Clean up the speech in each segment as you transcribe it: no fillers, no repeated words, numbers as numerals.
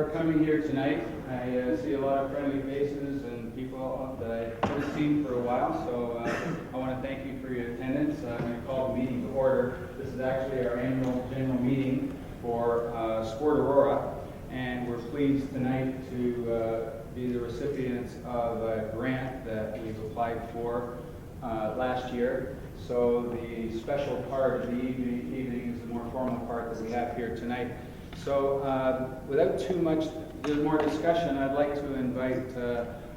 for coming here tonight. I see a lot of friendly faces and people that I haven't seen for a while, so I want to thank you for your attendance. I'm going to call the meeting to order. This is actually our annual general meeting for Sport Aurora, and we're pleased tonight to be the recipients of a grant that we've applied for last year. So the special part of the evening is the more formal part that we have here tonight. So without too much more discussion, I'd like to invite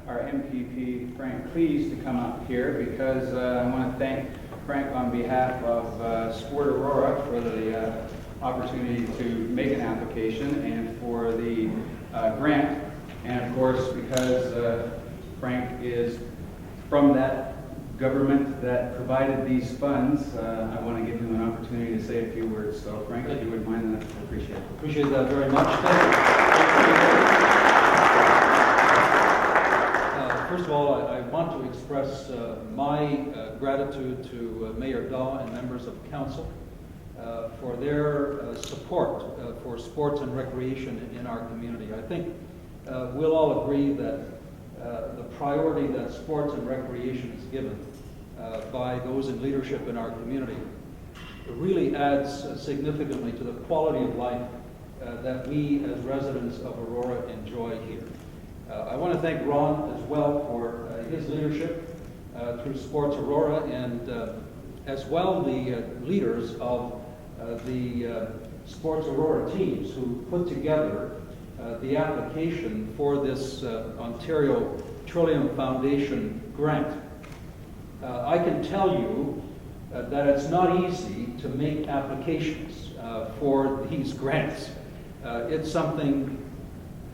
our MPP, Frank Cleese, to come up here, because I want to thank Frank on behalf of Sport Aurora for the opportunity to make an application and for the grant. And of course, because Frank is from that government that provided these funds, I want to give him an opportunity to say a few words. So Frank, if you wouldn't mind, I'd appreciate it. Appreciate that very much. Thank you. First of all, I want to express my gratitude to Mayor Daw and members of council for their support for sports and recreation in our community. I think we'll all agree that the priority that sports and recreation is given by those in leadership in our community really adds significantly to the quality of life that we as residents of Aurora enjoy here. I want to thank Ron as well for his leadership through Sports Aurora, and as well the leaders of the Sports Aurora teams who put together the application for this Ontario Trillium Foundation grant. I can tell you that it's not easy to make applications for these grants. It's something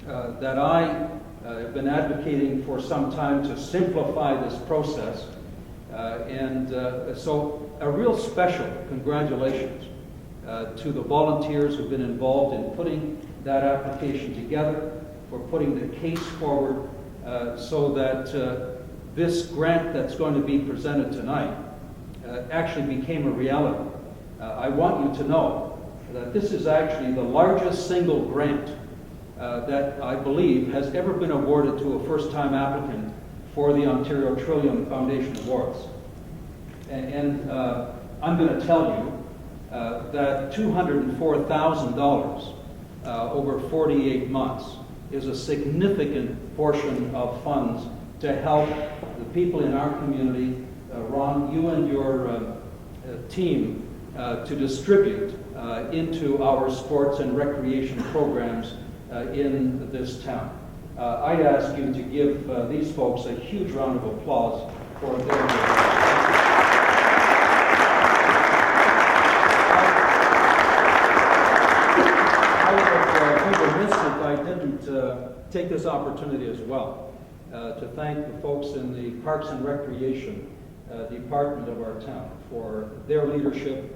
that I have been advocating for some time to simplify this process. So a real special congratulations to the volunteers who've been involved in putting that application together, for putting the case forward so that this grant that's going to be presented tonight actually became a reality. I want you to know that this is actually the largest single grant that I believe has ever been awarded to a first-time applicant for the Ontario Trillium Foundation Awards. And I'm going to tell you that $204,000 over 48 months is a significant portion of funds to help the people in our community. Ron, you and your team to distribute into our sports and recreation programs in this town. I'd ask you to give these folks a huge round of applause for their work. I didn't take this opportunity as well to thank the folks in the Parks and Recreation department of our town for their leadership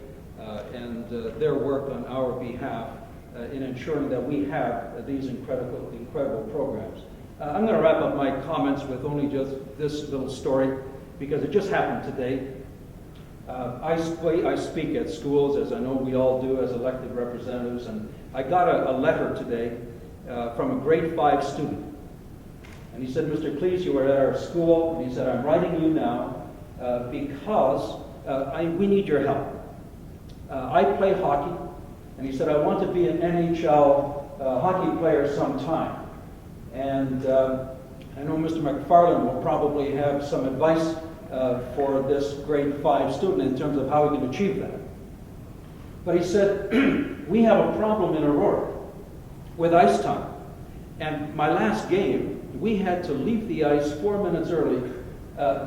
and their work on our behalf in ensuring that we have these incredible programs. I'm going to wrap up my comments with only just this little story, because it just happened today. I speak at schools, as I know we all do as elected representatives, and I got a letter today from a grade 5 student. And he said, "Mr. Cleese, you were at our school," and he said, "I'm writing you now because we need your help. I play hockey," and he said, "I want to be an NHL hockey player sometime. And I know Mr. McFarland will probably have some advice for this grade 5 student in terms of how he can achieve that." But he said, "We have a problem in Aurora with ice time. And my last game, we had to leave the ice 4 minutes early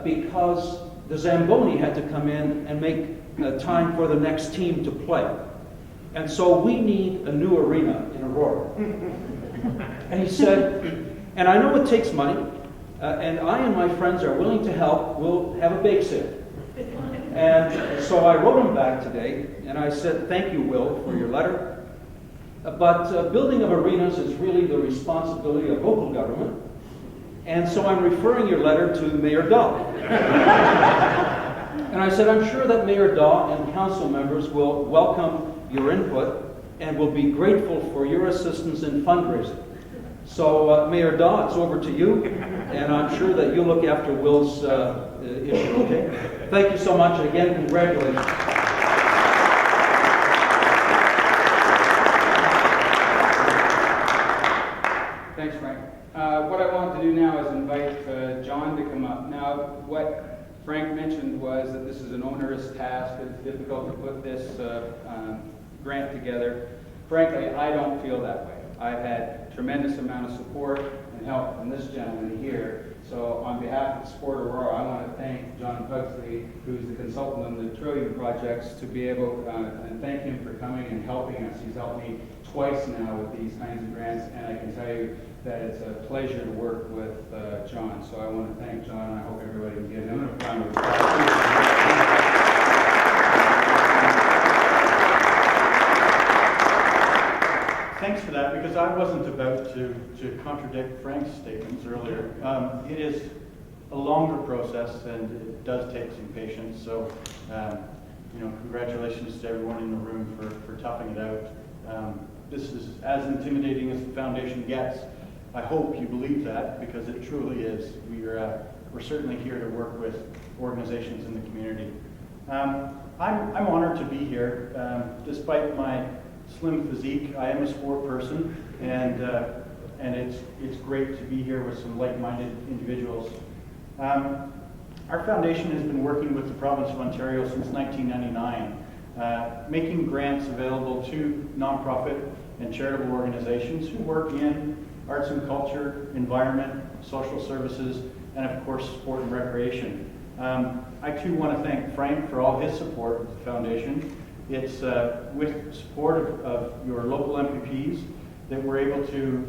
because the Zamboni had to come in and make time for the next team to play. And so we need a new arena in Aurora." And he said, "And I know it takes money, and I and my friends are willing to help. We'll have a bake sale." And so I wrote him back today, and I said, "Thank you, Will, for your letter. But building of arenas is really the responsibility of local government. And so I'm referring your letter to Mayor Daw." And I said, "I'm sure that Mayor Daw and council members will welcome your input and will be grateful for your assistance in fundraising. So Mayor Daw, it's over to you, and I'm sure that you'll look after Will's issue, okay? Thank you so much, and again, congratulations. Thanks, Frank. What I want to do now is invite John to come up. Now, what Frank mentioned was that this is an onerous task. It's difficult to put this grant together. Frankly, I don't feel that way. I've had tremendous amount of support and help from this gentleman here. So on behalf of Sport Aurora, I want to thank John Pugsley, who's the consultant on the Trillium projects, to be able, and thank him for coming and helping us. He's helped me twice now with these kinds of grants, and I can tell you that it's a pleasure to work with John. So I want to thank John, and I hope everybody can give him a round of applause. Thanks for that, because I wasn't about to contradict Frank's statements earlier. It is a longer process, and it does take some patience. So, congratulations to everyone in the room for toughing it out. This is as intimidating as the foundation gets. I hope you believe that, because it truly is. We're certainly here to work with organizations in the community. I'm honored to be here, despite my slim physique. I am a sport person, and it's great to be here with some like-minded individuals. Our foundation has been working with the province of Ontario since 1999, making grants available to nonprofit and charitable organizations who work in arts and culture, environment, social services, and of course sport and recreation. I too want to thank Frank for all his support of the foundation. It's with support of your local MPPs that we're able to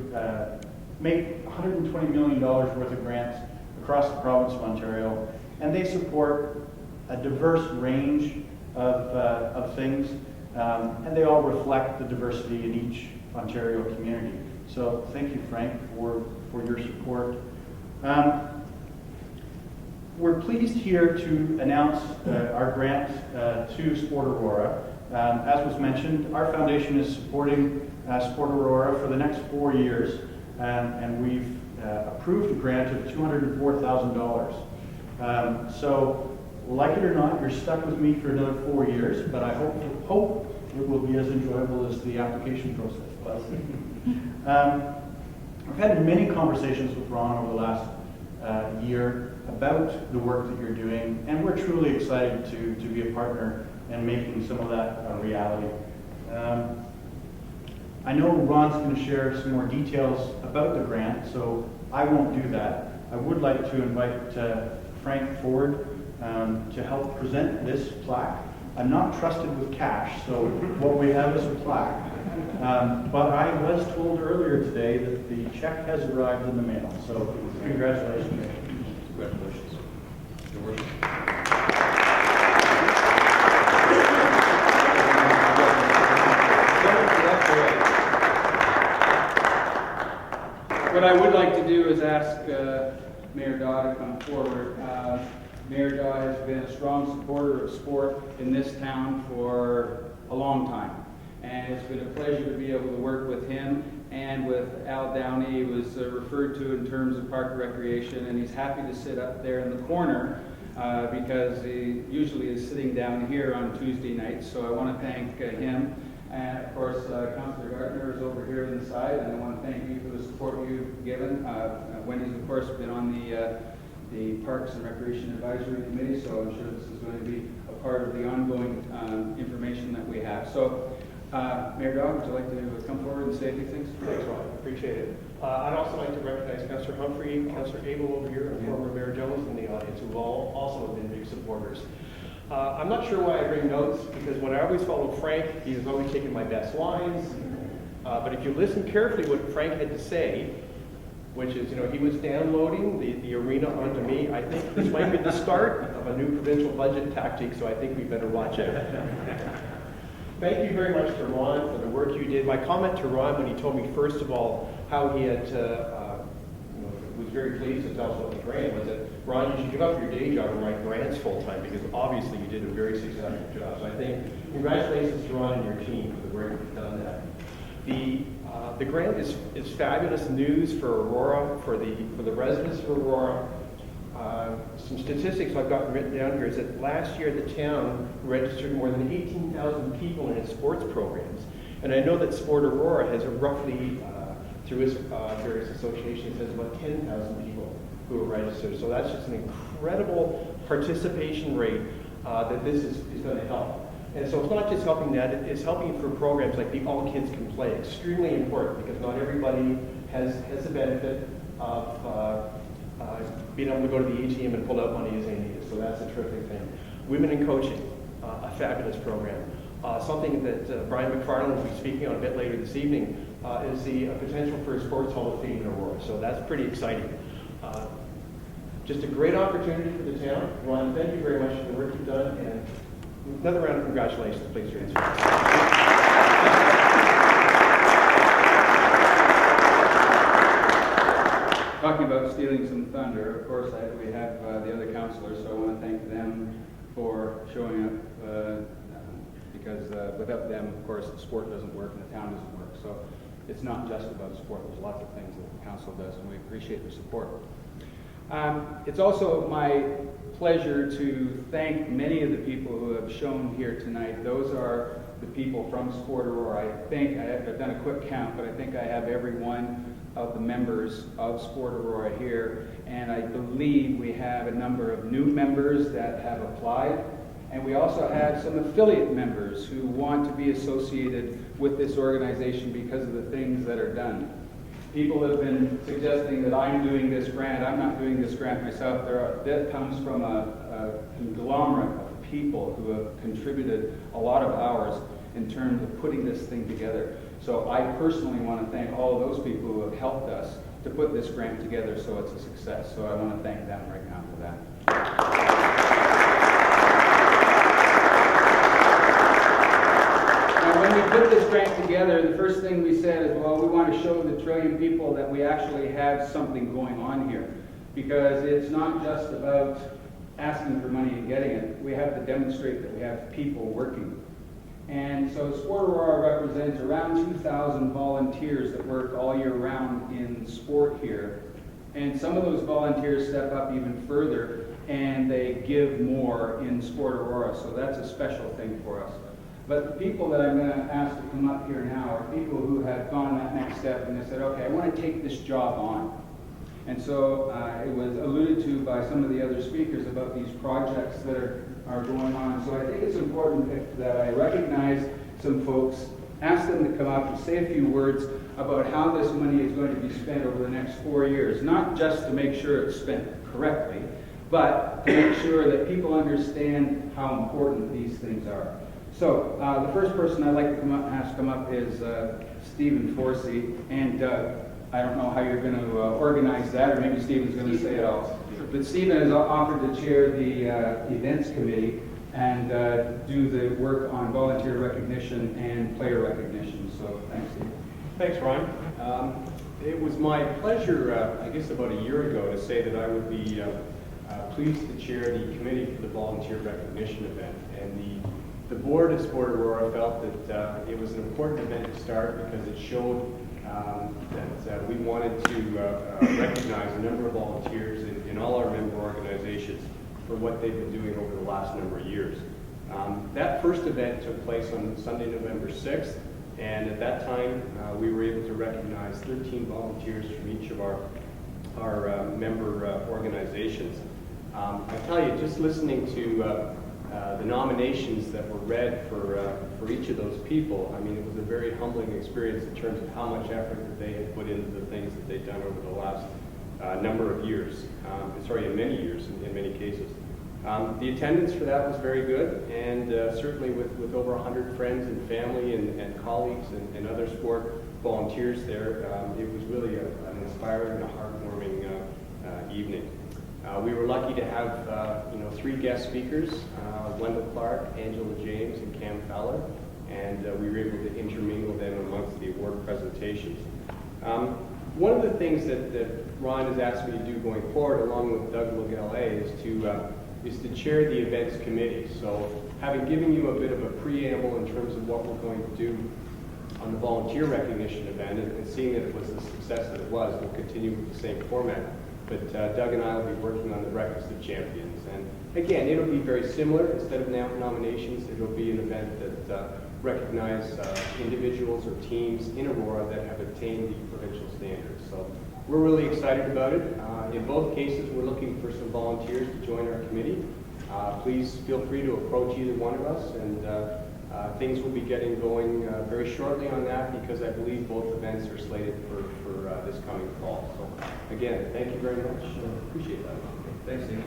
make $120 million worth of grants across the province of Ontario, and they support a diverse range of things, and they all reflect the diversity in each Ontario community. So thank you, Frank, for your support. We're pleased here to announce our grant to Sport Aurora. As was mentioned, our foundation is supporting Sport Aurora for the next 4 years, and we've approved a grant of $204,000. So, like it or not, you're stuck with me for another 4 years, but I hope it will be as enjoyable as the application process was. I've had many conversations with Ron over the last year about the work that you're doing, and we're truly excited to be a partner in making some of that a reality. I know Ron's going to share some more details about the grant, so I won't do that. I would like to invite Frank forward to help present this plaque. I'm not trusted with cash, so what we have is a plaque. But I was told earlier today that the check has arrived in the mail, so congratulations. Congratulations. Your worship. What I would like to do is ask Mayor Daw to come forward. Mayor Daw has been a strong supporter of sport in this town for a long time. And it's been a pleasure to be able to work with him and with Al Downey, who was referred to in terms of park recreation, and he's happy to sit up there in the corner because he usually is sitting down here on Tuesday nights. So I want to thank him. And of course, Councillor Gardner is over here on the side, and I want to thank you for the support you've given. Wendy's, of course, been on the Parks and Recreation Advisory Committee, so I'm sure this is going to be a part of the ongoing information that we have. So, Mayor Daw, would you like to come forward and say a few things? Thanks, Ron. Appreciate it. I'd also like to recognize Councillor Humphrey, Councillor Abel over here, and former Mayor Jones in the audience, who all also have been big supporters. I'm not sure why I bring notes, because when I always follow Frank, he has always taken my best lines. But if you listen carefully what Frank had to say, which is, he was downloading the arena onto me. I think this might be the start of a new provincial budget tactic, so I think we better watch out. Thank you very much to Ron for the work you did. My comment to Ron when he told me, first of all, how he had was very pleased to tell us about the grant was that, Ron, you should give up your day job and write grants full time, because obviously you did a very successful job. So I think congratulations to Ron and your team for the work you've done that. The grant is fabulous news for Aurora, for the residents of Aurora. Some statistics I've got written down here is that last year the town registered more than 18,000 people in its sports programs. And I know that Sport Aurora has a roughly, through its various associations, has about 10,000 people who are registered. So that's just an incredible participation rate that this is going to help. And so it's not just helping that, it's helping for programs like the All Kids Can Play, extremely important because not everybody has the benefit of being able to go to the ATM and pull out money as they need it. So that's a terrific thing. Women in Coaching, a fabulous program. Something that Brian McFarland will be speaking on a bit later this evening is the potential for a Sports Hall of Fame in Aurora. So that's pretty exciting. Just a great opportunity for the town. Ron, thank you very much for the work you've done, and another round of congratulations. Please raise your hand. Talking about stealing some thunder, of course, we have the other councillors, so I want to thank them for showing up because without them, of course, the sport doesn't work and the town doesn't work. So it's not just about sport. There's lots of things that the council does, and we appreciate their support. It's also my pleasure to thank many of the people who have shown here tonight. Those are the people from Sport Aurora. I think, I've done a quick count, but I think I have every one of the members of Sport Aurora here, and I believe we have a number of new members that have applied, and we also have some affiliate members who want to be associated with this organization because of the things that are done. People have been suggesting that I'm doing this grant. I'm not doing this grant myself. That comes from a conglomerate of people who have contributed a lot of hours in terms of putting this thing together. So I personally want to thank all of those people who have helped us to put this grant together so it's a success. So I want to thank them right now for that. Now, when we put this grant together, the first thing we said is, well, we want to show the trillion people that we actually have something going on here. Because it's not just about asking for money and getting it. We have to demonstrate that we have people working. And so Sport Aurora represents around 2,000 volunteers that work all year round in sport here. And some of those volunteers step up even further and they give more in Sport Aurora. So that's a special thing for us. But the people that I'm going to ask to come up here now are people who have gone that next step and they said, okay, I want to take this job on. And so it was alluded to by some of the other speakers about these projects that are going on. So I think it's important that I recognize some folks, ask them to come up and say a few words about how this money is going to be spent over the next 4 years. Not just to make sure it's spent correctly, but to make sure that people understand how important these things are. So the first person I'd like to ask to come up is Stephen Forsey and Doug. I don't know how you're going to organize that, or maybe Stephen's going to say it all. But Stephen has offered to chair the events committee and do the work on volunteer recognition and player recognition. So thanks, Steve. Thanks, Ron. It was my pleasure, I guess about a year ago, to say that I would be pleased to chair the committee for the volunteer recognition event. And the board at Sport Aurora felt that it was an important event to start because it showed that we wanted to recognize a number of volunteers in all our member organizations for what they've been doing over the last number of years. That first event took place on Sunday, November 6th, and at that time we were able to recognize 13 volunteers from each of our member organizations. I tell you, just listening to the nominations that were read for each of those people, I mean, it was a very humbling experience in terms of how much effort that they had put into the things that they've done over the last number of years. In many years, in many cases. The attendance for that was very good, and certainly with over 100 friends and family and colleagues and other sport volunteers there, it was really an inspiring and a heartwarming evening. We were lucky to have 3 guest speakers, Wendell Clark, Angela James, and Cam Fowler, and we were able to intermingle them amongst the award presentations. One of the things that Ron has asked me to do going forward, along with Doug Legale, is to chair the events committee. So having given you a bit of a preamble in terms of what we're going to do on the volunteer recognition event, and seeing that it was the success that it was, we'll continue with the same format. But Doug and I will be working on the Breakfast of Champions. And again, it'll be very similar. Instead of nominations, it'll be an event that recognize individuals or teams in Aurora that have attained the provincial standards. So we're really excited about it. In both cases, we're looking for some volunteers to join our committee. Please feel free to approach either one of us, and things will be getting going very shortly on that, because I believe both events are slated for this coming fall. So again, thank you very much. Appreciate that. Thanks, Steve.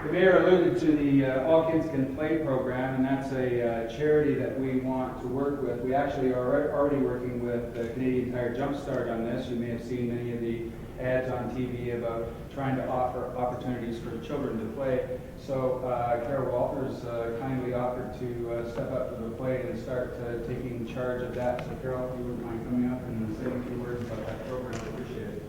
The mayor alluded to the All Kids Can Play program, and that's a charity that we want to work with. We actually are already working with the Canadian Tire Jumpstart on this. You may have seen many of the ads on TV about trying to offer opportunities for children to play. So Carol Walters kindly offered to step up to the plate and start taking charge of that. So Carol, if you wouldn't mind coming up and saying a few words about that program, I appreciate it.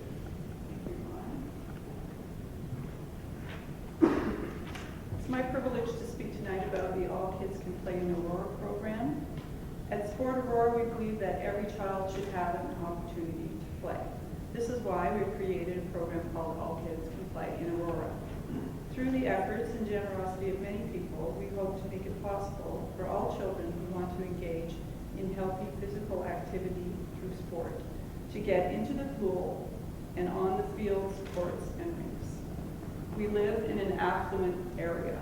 It's my privilege to speak tonight about the All Kids Can Play in Aurora program. At Sport Aurora, we believe that every child should have an opportunity to play. This is why we've created a program called All Kids Can Play in Aurora. Through the efforts and generosity of many people, we hope to make it possible for all children who want to engage in healthy physical activity through sport to get into the pool and on the fields, courts, and rinks. We live in an affluent area.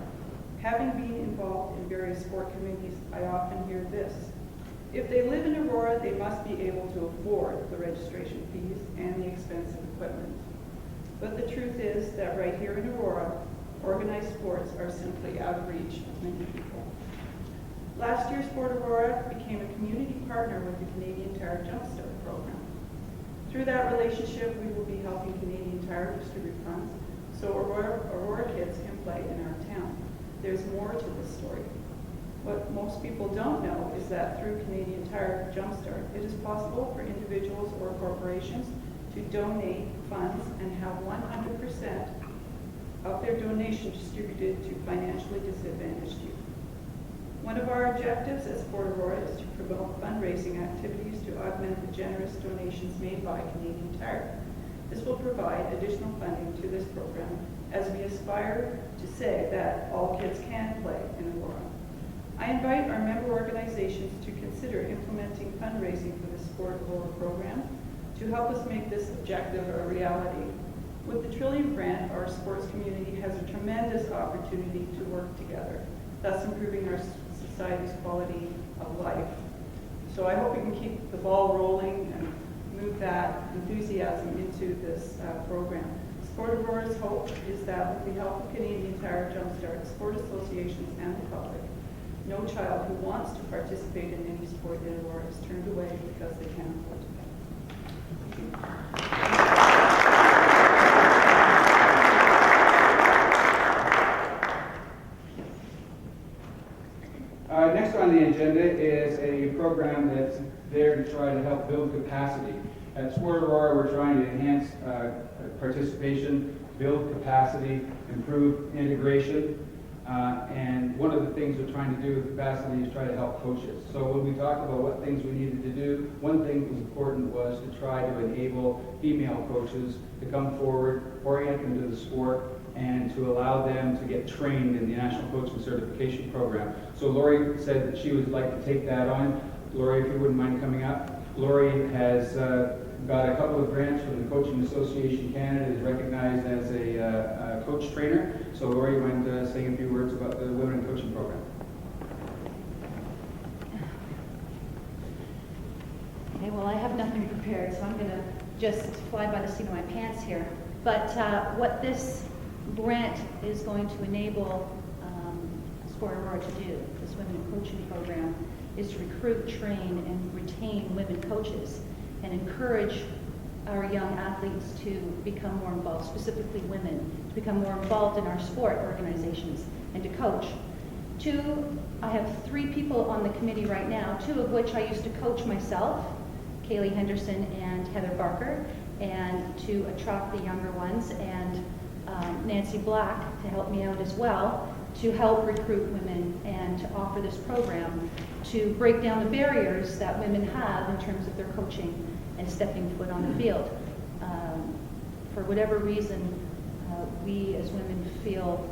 Having been involved in various sport communities, I often hear this: if they live in Aurora, they must be able to afford the registration fees and the expensive equipment. But the truth is that right here in Aurora, organized sports are simply out of reach of many people. Last year, Sport Aurora became a community partner with the Canadian Tire Jumpstart program. Through that relationship, we will be helping Canadian Tire distribute funds so Aurora kids can play in our town. There's more to this story. What most people don't know is that through Canadian Tire Jumpstart, it is possible for individuals or corporations to donate funds and have 100% of their donation distributed to financially disadvantaged youth. One of our objectives at Sport Aurora is to promote fundraising activities to augment the generous donations made by Canadian Tire. This will provide additional funding to this program as we aspire to say that all kids can play in Aurora. I invite our member organizations to consider implementing fundraising for the Sport Aurora program to help us make this objective a reality. With the Trillium Grant, our sports community has a tremendous opportunity to work together, thus improving our society's quality of life. So I hope we can keep the ball rolling and move that enthusiasm into this program. Sport Aurora's hope is that with the help of Canadian Tire Jumpstart, sport associations, and the public, no child who wants to participate in any sport in Aurora is turned away because they can't afford to pay. Next on the agenda is a program that's there to try to help build capacity. At Sport Aurora, we're trying to enhance participation, build capacity, improve integration. And one of the things we're trying to do with capacity is try to help coaches. So when we talked about what things we needed to do, one thing that was important was to try to enable female coaches to come forward, orient them to the sport, and to allow them to get trained in the National Coaching Certification Program. So Lori said that she would like to take that on. Lori, if you wouldn't mind coming up. Lori has got a couple of grants from the Coaching Association Canada, is recognized as a coach trainer. So Lori, you mind saying a few words about the Women in Coaching Program? Okay, well, I have nothing prepared, so I'm going to just fly by the seat of my pants here. But what this grant is going to enable Sport Aurora to do, this Women in Coaching Program, is to recruit, train, and retain women coaches and encourage our young athletes to become more involved, specifically women, to become more involved in our sport organizations and to coach. I have 3 people on the committee right now, 2 of which I used to coach myself, Kaylee Henderson and Heather Barker, and to attract the younger ones, and Nancy Black to help me out as well. to help recruit women and to offer this program to break down the barriers that women have in terms of their coaching and stepping foot on the field. For whatever reason, we as women feel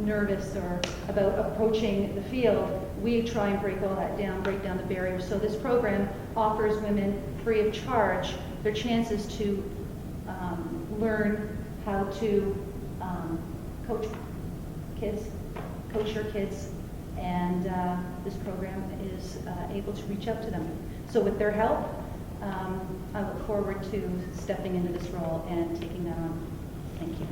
nervous or about approaching the field, we try and break all that down, break down the barriers. So this program offers women free of charge their chances to learn how to coach your kids, and this program is able to reach out to them. So with their help, I look forward to stepping into this role and taking that on. Thank you.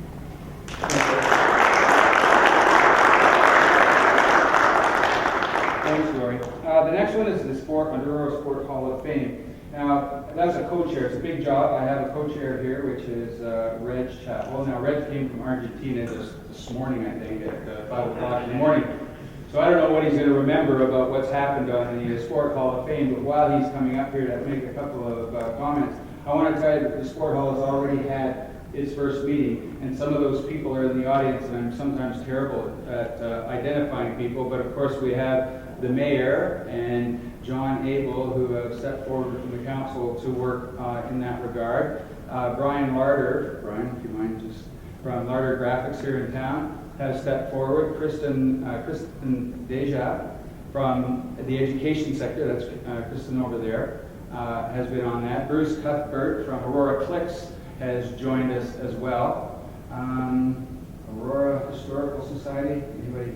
Thanks, Lori. The next one is the Aurora Sport Hall of Fame. Now, that's a co-chair. It's a big job. I have a co-chair here, which is Reg Chapel. Now, Reg came from Argentina this morning, I think, at 5 o'clock in the morning. So I don't know what he's going to remember about what's happened on the Sport Hall of Fame, but while he's coming up here to make a couple of comments, I want to tell you that the Sport Hall has already had its first meeting, and some of those people are in the audience, and I'm sometimes terrible at identifying people, but of course we have the mayor and John Abel, who have stepped forward from the council to work in that regard. Brian Larder, if you mind, just from Larder Graphics here in town, has stepped forward. Kristen Deja from the education sector, that's Kristen over there, has been on that. Bruce Cuthbert from Aurora Clicks has joined us as well. Aurora Historical Society, anybody?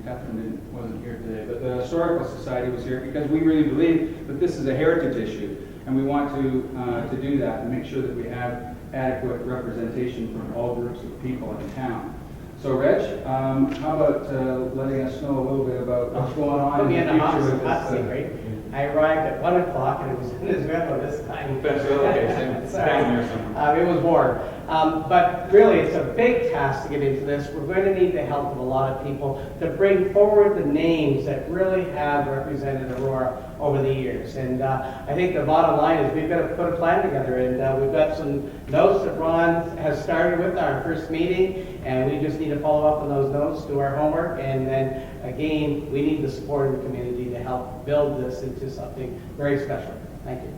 Catherine wasn't here today, but the Historical Society was here because we really believe that this is a heritage issue, and we want to do that and make sure that we have adequate representation from all groups of people in town. So, Reg, how about letting us know a little bit about what's going on in the future with this? I arrived at 1 o'clock and it was Venezuela this time. It was warm. But really, it's a big task to get into this. We're going to need the help of a lot of people to bring forward the names that really have represented Aurora over the years. And I think the bottom line is we've got to put a plan together. And we've got some notes that Ron has started with our first meeting. And we just need to follow up on those notes, do our homework. And then, again, we need the support of the community to help build this into something very special. Thank you.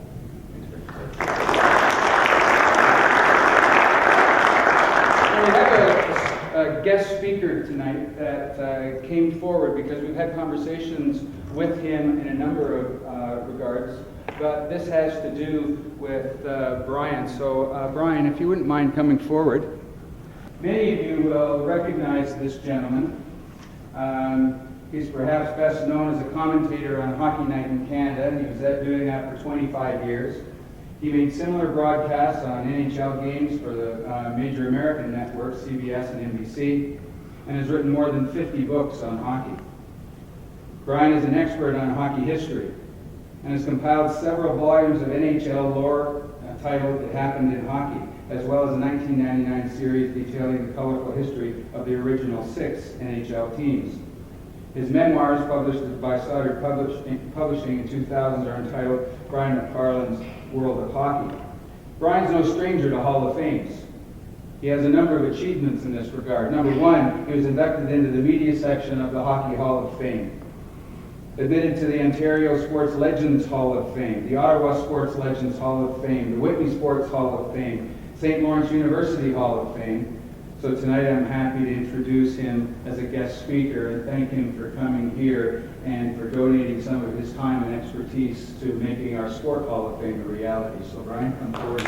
We have a guest speaker tonight that came forward because we've had conversations with him in a number of regards, but this has to do with Brian. So Brian, if you wouldn't mind coming forward. Many of you will recognize this gentleman. He's perhaps best known as a commentator on Hockey Night in Canada. He was doing that for 25 years. He made similar broadcasts on NHL games for the major American networks, CBS and NBC, and has written more than 50 books on hockey. Brian is an expert on hockey history and has compiled several volumes of NHL lore titled It Happened in Hockey, as well as a 1999 series detailing the colorful history of the original 6 NHL teams. His memoirs, published by Stoddard Publishing in 2000, are entitled Brian McFarland's World of Hockey. Brian's no stranger to Hall of Fames. He has a number of achievements in this regard. Number one, he was inducted into the media section of the Hockey Hall of Fame. Admitted to the Ontario Sports Legends Hall of Fame, the Ottawa Sports Legends Hall of Fame, the Whitney Sports Hall of Fame, St. Lawrence University Hall of Fame. So tonight I'm happy to introduce him as a guest speaker and thank him for coming here and for donating some of his time and expertise to making our Sport Hall of Fame a reality. So Brian, come forward.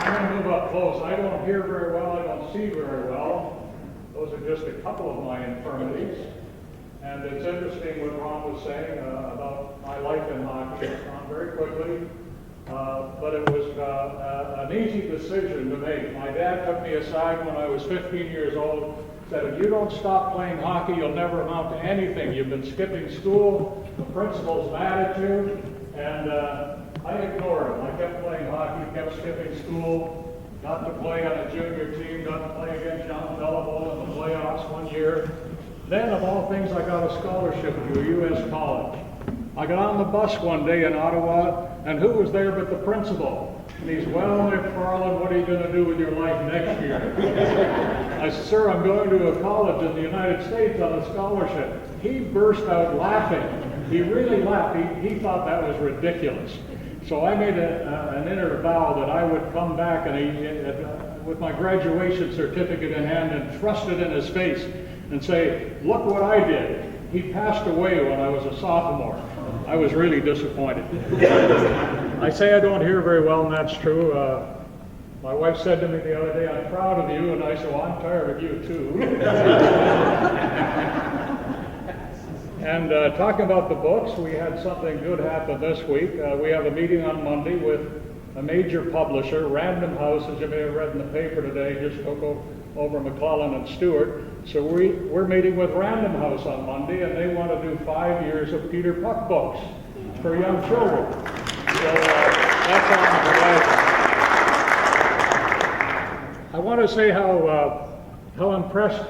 I'm going to move up close. I don't hear very well, I don't see very well. Those are just a couple of my infirmities. And it's interesting what Ron was saying about my life in hockey. It's gone very quickly, but it was an easy decision to make. My dad took me aside when I was 15 years old, said, if you don't stop playing hockey, you'll never amount to anything. You've been skipping school, the principal's mad at you, and I ignored him. I kept playing hockey, kept skipping school, got to play on a junior team, got to play against John Belleville in the playoffs one year. Then, of all things, I got a scholarship to a U.S. college. I got on the bus one day in Ottawa, and who was there but the principal? And he's, well, McFarland, what are you going to do with your life next year? I said, sir, I'm going to a college in the United States on a scholarship. He burst out laughing. He really laughed. He thought that was ridiculous. So I made an inner vow that I would come back and with my graduation certificate in hand and thrust it in his face and say, look what I did. He passed away when I was a sophomore. I was really disappointed. I say I don't hear very well, and that's true. My wife said to me the other day, I'm proud of you, and I said, well, I'm tired of you too. And talking about the books, we had something good happen this week. We have a meeting on Monday with a major publisher, Random House, as you may have read in the paper today, just took over McClellan and Stewart. So we're meeting with Random House on Monday, and they want to do 5 years of Peter Puck books for young children. So that's on the horizon. I want to say how impressed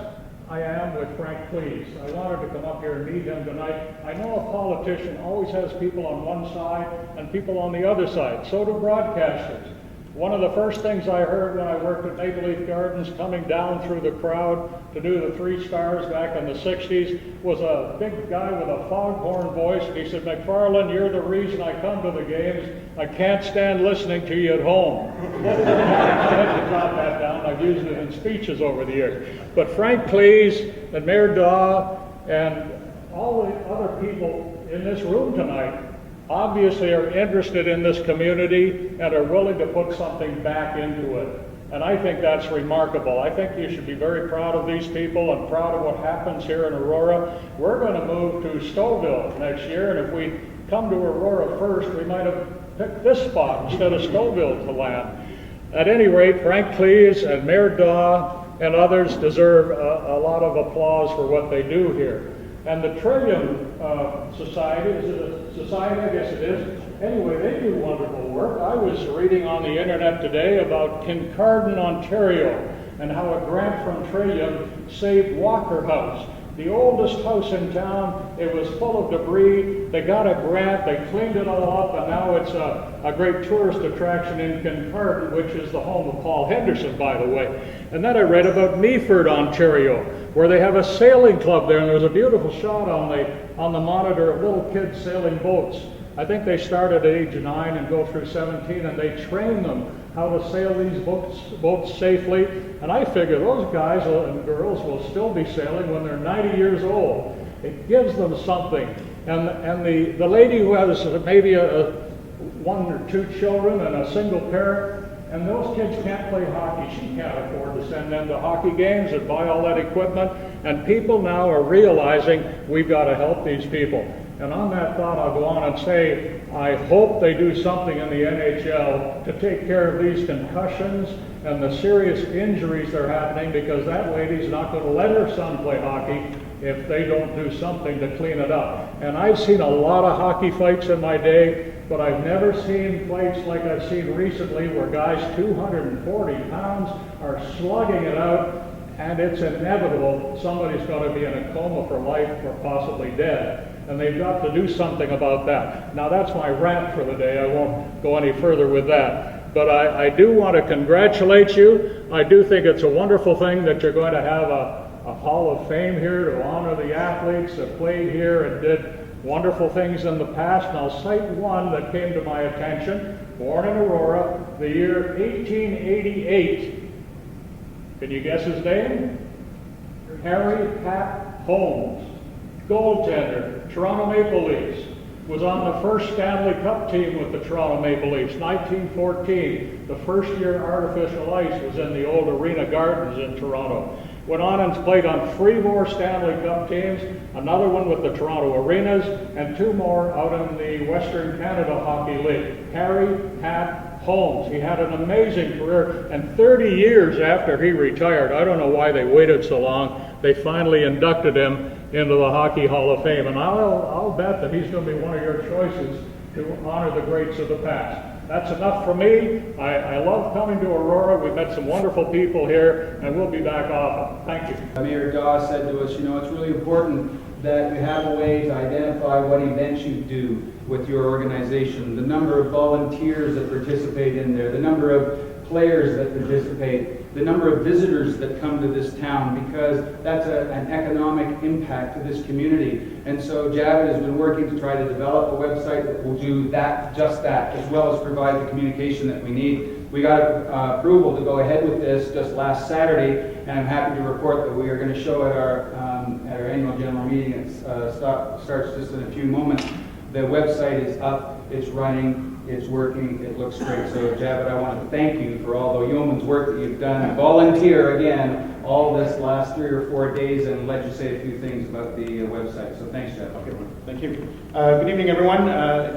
I am with Frank Cleese. I wanted to come up here and meet him tonight. I know a politician always has people on one side and people on the other side. So do broadcasters. One of the first things I heard when I worked at Maple Leaf Gardens, coming down through the crowd to do the 3 Stars back in the 60s, was a big guy with a foghorn voice. And he said, McFarland, you're the reason I come to the games. I can't stand listening to you at home. I had to jot that down. I've used it in speeches over the years. But Frank Cleese and Mayor Daw and all the other people in this room tonight obviously are interested in this community and are willing to put something back into it. And I think that's remarkable. I think you should be very proud of these people and proud of what happens here in Aurora. We're going to move to Stouffville next year, and if we come to Aurora first, we might have picked this spot instead of Stouffville to land. At any rate, Frank Cleese and Mayor Daw and others deserve a lot of applause for what they do here. And the Trillium Society, is it a society? I guess it is. Anyway, they do wonderful work. I was reading on the internet today about Kincardine, Ontario, and how a grant from Trillium saved Walker House, the oldest house in town. It was full of debris. They got a grant, they cleaned it all up, and now it's a great tourist attraction in Kincardine, which is the home of Paul Henderson, by the way. And then I read about Meaford, Ontario, where they have a sailing club there, and there was a beautiful shot on the monitor of little kids sailing boats. I think they start at age 9 and go through 17, and they train them how to sail these boats safely. And I figure those guys and girls will still be sailing when they're 90 years old. It gives them something. And the lady who has maybe 1 or 2 children and a single parent, and those kids can't play hockey. She can't afford to send them to hockey games and buy all that equipment. And people now are realizing we've got to help these people. And on that thought, I'll go on and say, I hope they do something in the NHL to take care of these concussions and the serious injuries that are happening, because that lady's not going to let her son play hockey if they don't do something to clean it up. And I've seen a lot of hockey fights in my day, but I've never seen fights like I've seen recently where guys 240 pounds are slugging it out, and it's inevitable somebody's going to be in a coma for life or possibly dead. And they've got to do something about that. Now that's my rant for the day. I won't go any further with that. But I do want to congratulate you. I do think it's a wonderful thing that you're going to have a Hall of Fame here to honor the athletes that played here and did wonderful things in the past. And I'll cite one that came to my attention. Born in Aurora, the year 1888. Can you guess his name? Harry Pat Holmes. Goaltender, Toronto Maple Leafs. Was on the first Stanley Cup team with the Toronto Maple Leafs, 1914. The first year artificial ice was in the old Arena Gardens in Toronto. Went on and played on 3 more Stanley Cup teams, another one with the Toronto Arenas, and 2 more out in the Western Canada Hockey League. Harry Pat Holmes. He had an amazing career, and 30 years after he retired, I don't know why they waited so long, they finally inducted him into the Hockey Hall of Fame. And I'll bet that he's going to be one of your choices to honor the greats of the past. That's enough for me. I love coming to Aurora. We've met some wonderful people here, and we'll be back often. Thank you. Mayor Daw said to us, you know, it's really important that you have a way to identify what events you do with your organization, the number of volunteers that participate in there, the number of players that participate, the number of visitors that come to this town, because that's an economic impact to this community. And so Javid has been working to try to develop a website that will do that, just that, as well as provide the communication that we need. We got approval to go ahead with this just last Saturday, and I'm happy to report that we are going to show at our annual general meeting. It starts just in a few moments. The website is up, it's running, it's working, it looks great. So Javid, I want to thank you for all the yeoman's work that you've done. Volunteer again all this last 3 or 4 days, and let you say a few things about the website. So thanks, Javid. Okay, thank you. Good evening, everyone.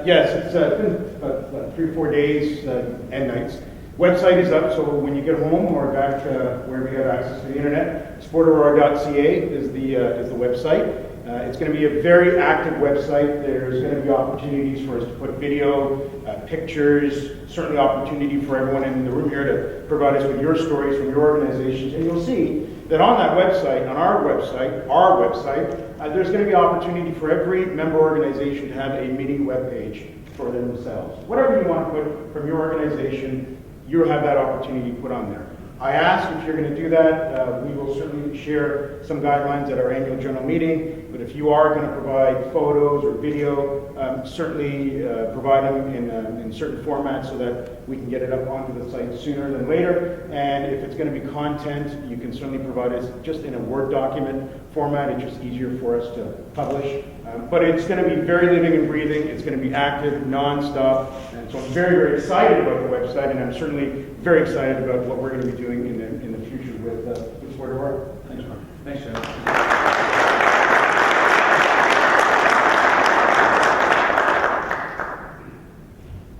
Yes, it's been about 3 or 4 days and nights. Website is up, so when you get home or back wherever you have access to the internet, sportaurora.ca is the website. It's going to be a very active website. There's going to be opportunities for us to put video, pictures, certainly opportunity for everyone in the room here to provide us with your stories from your organizations. And you'll see that on that website, on our website, there's going to be opportunity for every member organization to have a mini web page for themselves. Whatever you want to put from your organization, you'll have that opportunity put on there. I ask if you're going to do that, we will certainly share some guidelines at our annual general meeting, but if you are going to provide photos or video, certainly provide them in certain formats so that we can get it up onto the site sooner than later. And if it's going to be content, you can certainly provide us just in a Word document format. It's just easier for us to publish. But it's going to be very living and breathing. It's going to be active, non-stop. And so I'm very, very excited about the website, and I'm certainly very excited about what we're going to be doing in the future with Sport Aurora. Thanks, Mark. Thanks, Javid.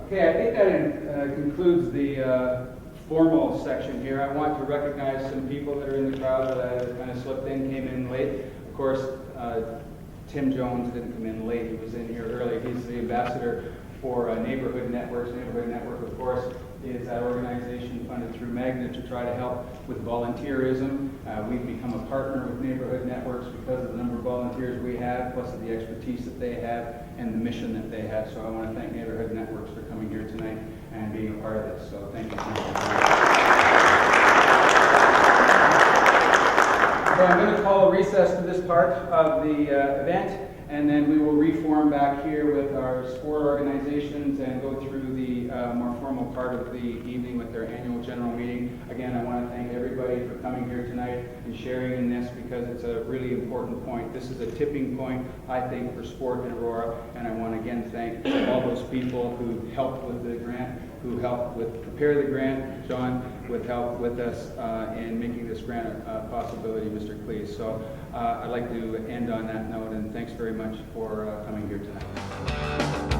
Okay, I think that concludes the formal section here. I want to recognize some people that are in the crowd that kind of slipped in, came in late. Of course, Tim Jones didn't come in late. He was in here early. He's the ambassador for Neighborhood Networks. Neighborhood Network, of course, is that organization funded through Magnet to try to help with volunteerism. We've become a partner with Neighborhood Networks because of the number of volunteers we have, plus of the expertise that they have and the mission that they have. So I want to thank Neighborhood Networks for coming here tonight and being a part of this. So thank you so much. So I'm going to call a recess to this part of the event, and then we will reform back here with our sport organizations and go through the more formal part of the evening with their annual general meeting. Again, I want to thank everybody for coming here tonight and sharing in this, because it's a really important point. This is a tipping point, I think, for sport in Aurora, and I want to again thank all those people who helped with the grant, who helped with prepare the grant, John, with help with us in making this grant a possibility, Mr. Cleese. So I'd like to end on that note, and thanks very much for coming here tonight.